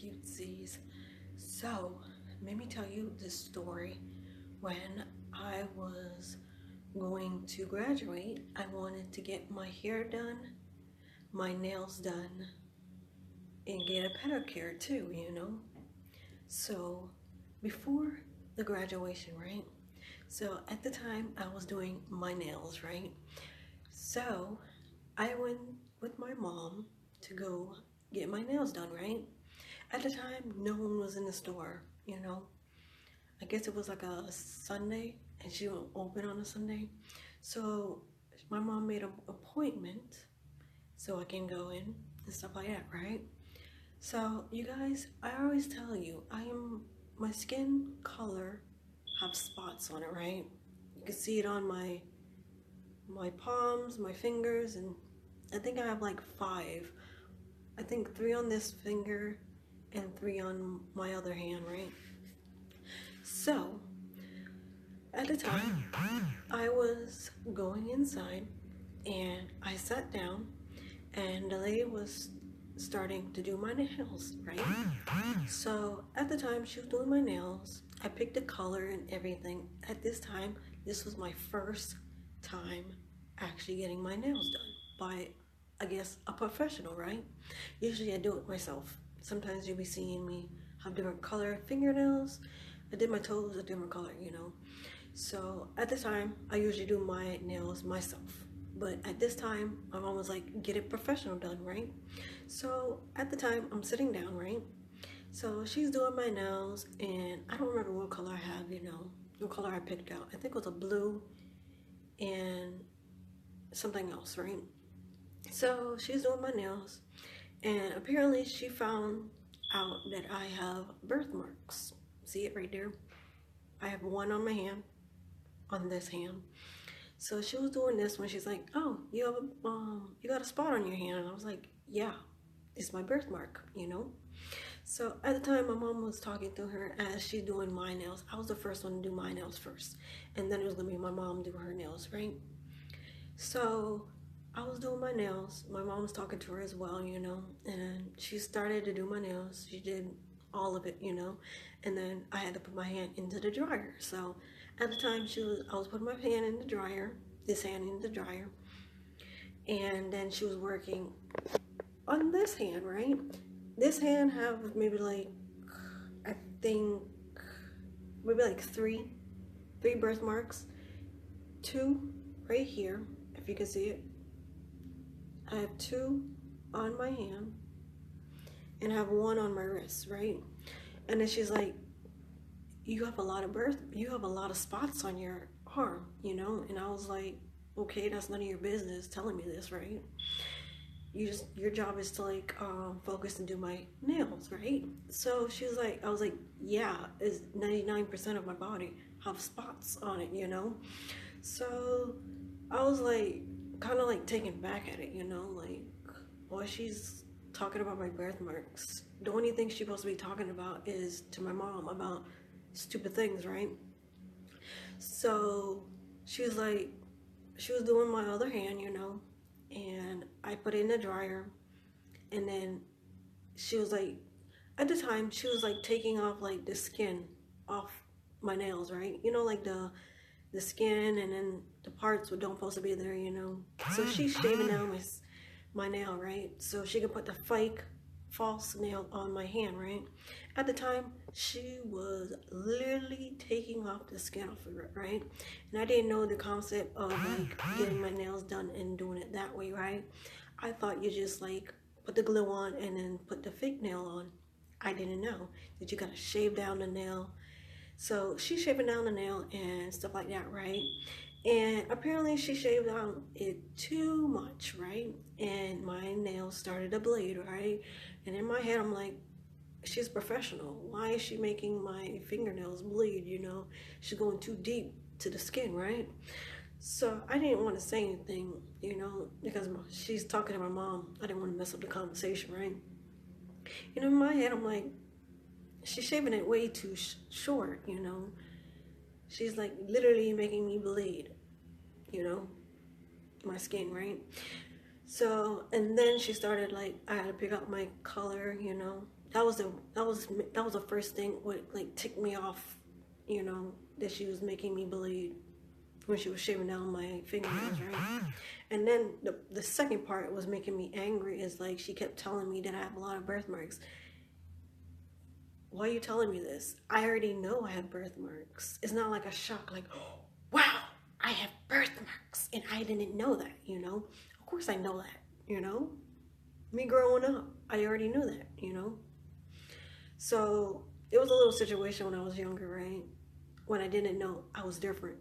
cutesies. So, let me tell you this story. When I was going to graduate, I wanted to get my hair done, my nails done, and get a pedicure too. So, before the graduation, right? So, at the time, I was doing my nails, right? So, I went with my mom to go get my nails done, right? At the time, no one was in the store. I guess it was like a Sunday and she won't open on a Sunday. So my mom made an appointment so I can go in and stuff like that, right? So you guys, I always tell you, my skin color have spots on it, right? You can see it on my palms, my fingers, and I think I have like five. I think three on this finger and three on my other hand, right? So at the time, I was going inside and I sat down and the lady was starting to do my nails, right? So at the time she was doing my nails, I picked the color and everything. At this time, this was my first time actually getting my nails done by, I guess, a professional, right? Usually I do it myself. Sometimes you'll be seeing me have different color fingernails. I did my toes a different color. So at the time, I usually do my nails myself. But at this time, my mom was like, get it professional done, right? So at the time, I'm sitting down, right? So she's doing my nails, and I don't remember what color I have, what color I picked out. I think it was a blue and something else, right? So she's doing my nails, and apparently she found out that I have birthmarks. See it right there? I have one on my hand, on this hand. So she was doing this when she's like, "Oh, you got a spot on your hand," and I was like, "Yeah, it's my birthmark." So at the time, my mom was talking to her as she's doing my nails. I was the first one to do my nails first, and then it was gonna be my mom do her nails, right? So I was doing my nails. My mom was talking to her as well, and she started to do my nails. She did all of it, and then I had to put my hand into the dryer. So at the time, I was putting my hand in the dryer, this hand in the dryer, and then she was working on this hand, right? This hand have maybe like, I think, maybe like three birthmarks, two right here, if you can see it. I have two on my hand and I have one on my wrist, right? And then she's like, you have a lot of spots on your arm. And I was like, okay, that's none of your business telling me this, right? Your job is to like focus and do my nails, right? So she was like, I was like, yeah, it's 99% of my body have spots on it. So I was like, kind of like taken back at it, like, well, she's talking about my birthmarks. The only thing she's supposed to be talking about is to my mom about stupid things, right? So she was like, she was doing my other hand, and I put it in the dryer, and then she was like, at the time, she was like taking off like the skin off my nails, right? Like the skin and then the parts that don't supposed to be there. So she's shaving down my nail, right? So she could put the fake false nail on my hand, right? At the time, she was literally taking off the skin off of it, right? And I didn't know the concept of like getting my nails done and doing it that way, right? I thought you just like put the glue on and then put the fake nail on. I didn't know that you gotta shave down the nail. So she's shaving down the nail and stuff like that, right? And apparently she shaved down it too much, right? And my nails started to bleed, right? And in my head, I'm like, she's professional. Why is she making my fingernails bleed? She's going too deep to the skin, right? So I didn't want to say anything, because she's talking to my mom. I didn't want to mess up the conversation, right? In my head, I'm like, she's shaving it way too short. She's like literally making me bleed, my skin, right? So, and then she started like, I had to pick up my color, that was the first thing what like ticked me off, that she was making me bleed when she was shaving down my fingernails, right? And then the second part was making me angry is like she kept telling me that I have a lot of birthmarks. Why are you telling me this? I already know I have birthmarks. It's not like a shock, like, oh, wow, I have birthmarks, and I didn't know that. Of course I know that. Me growing up, I already knew that. So it was a little situation when I was younger, right? When I didn't know I was different.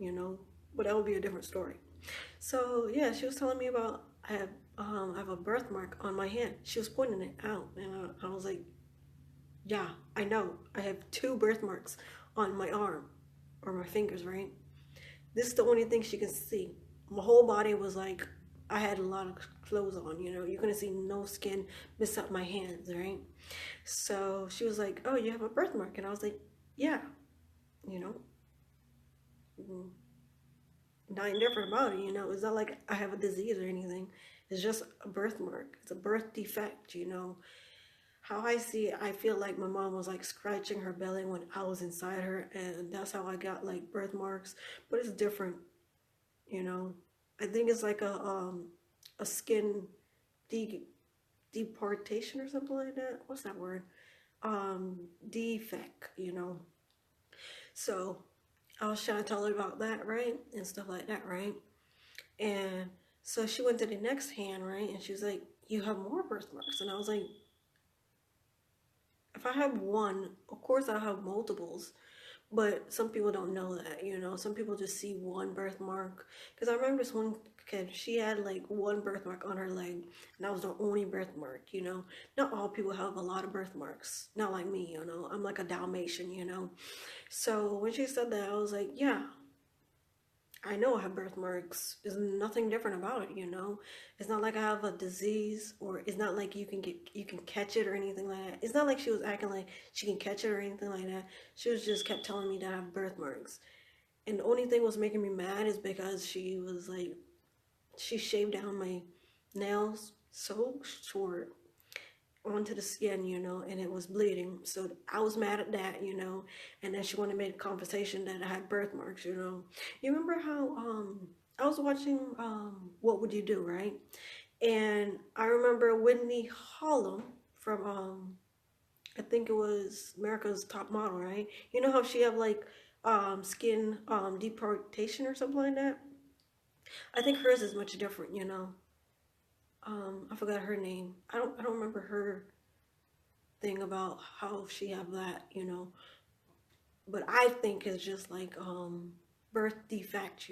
But that would be a different story. So yeah, she was telling me about I have a birthmark on my hand. She was pointing it out, and I was like, yeah, I know. I have two birthmarks on my arm or my fingers, right? This is the only thing she can see. My whole body was like, I had a lot of clothes on, you couldn't see no skin beside my hands, right? So she was like, oh, you have a birthmark. And I was like, yeah, you know, mm, nothing different about it. It's not like I have a disease or anything. It's just a birthmark. It's a birth defect. How I see it, I feel like my mom was like scratching her belly when I was inside her, and that's how I got like birthmarks. But it's different, you know. I think it's like a skin de- deportation or something like that. What's that word? Defect. So I was trying to tell her about that, right, and stuff like that, right. And so she went to the next hand, right, and she was like, "You have more birthmarks," and I was like, if I have one, of course I have multiples. But some people don't know that. Some people just see one birthmark. Because I remember this one kid, she had like one birthmark on her leg, and that was the only birthmark. Not all people have a lot of birthmarks. Not like me. I'm like a Dalmatian. So when she said that, I was like, yeah, I know I have birthmarks. There's nothing different about it. It's not like I have a disease, or it's not like you can catch it or anything like that. It's not like she was acting like she can catch it or anything like that. She was just kept telling me that I have birthmarks. And the only thing was making me mad is because she was like, she shaved down my nails so short onto the skin, and it was bleeding. So I was mad at that. And then she wanted to make a conversation that I had birthmarks. You remember how I was watching What Would You Do, right? And I remember Whitney Hollum from I think it was America's Top Model, right? You know how she have like skin deportation or something like that? I think hers is much different. I forgot her name. I don't remember her thing about how she have that. But I think it's just like birth defect.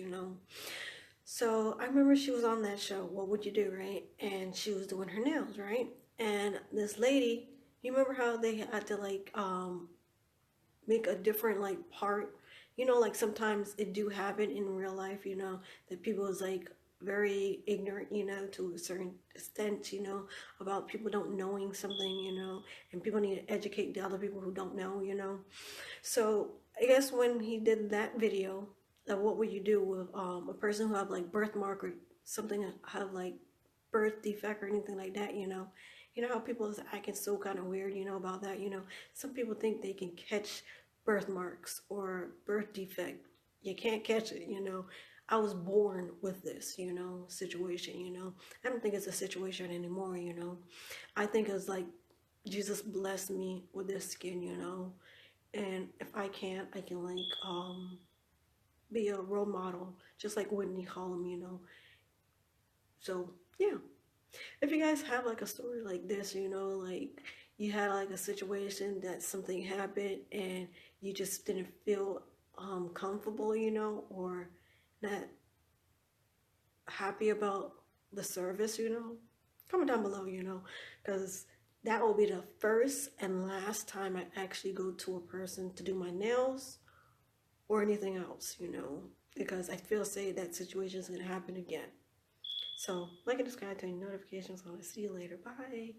So I remember she was on that show, What Would You Do, right? And she was doing her nails, right? And this lady, you remember how they had to like make a different like part? Like sometimes it do happen in real life, that people is like very ignorant, to a certain extent, about people don't knowing something, and people need to educate the other people who don't know. So I guess when he did that video of what would you do with a person who have like birthmark or something that have like birth defect or anything like that. You know how people is acting so kind of weird, about that. Some people think they can catch birthmarks or birth defect. You can't catch it. I was born with this, situation. I don't think it's a situation anymore. I think it's like Jesus blessed me with this skin. And if I can't, I can like be a role model, just like Whitney Hollum. So yeah, if you guys have like a story like this, like you had like a situation that something happened and you just didn't feel comfortable, or not happy about the service, comment down below, because that will be the first and last time I actually go to a person to do my nails or anything else, because I feel say that situation is going to happen again. So like and subscribe to any notifications. I'll see you later. Bye.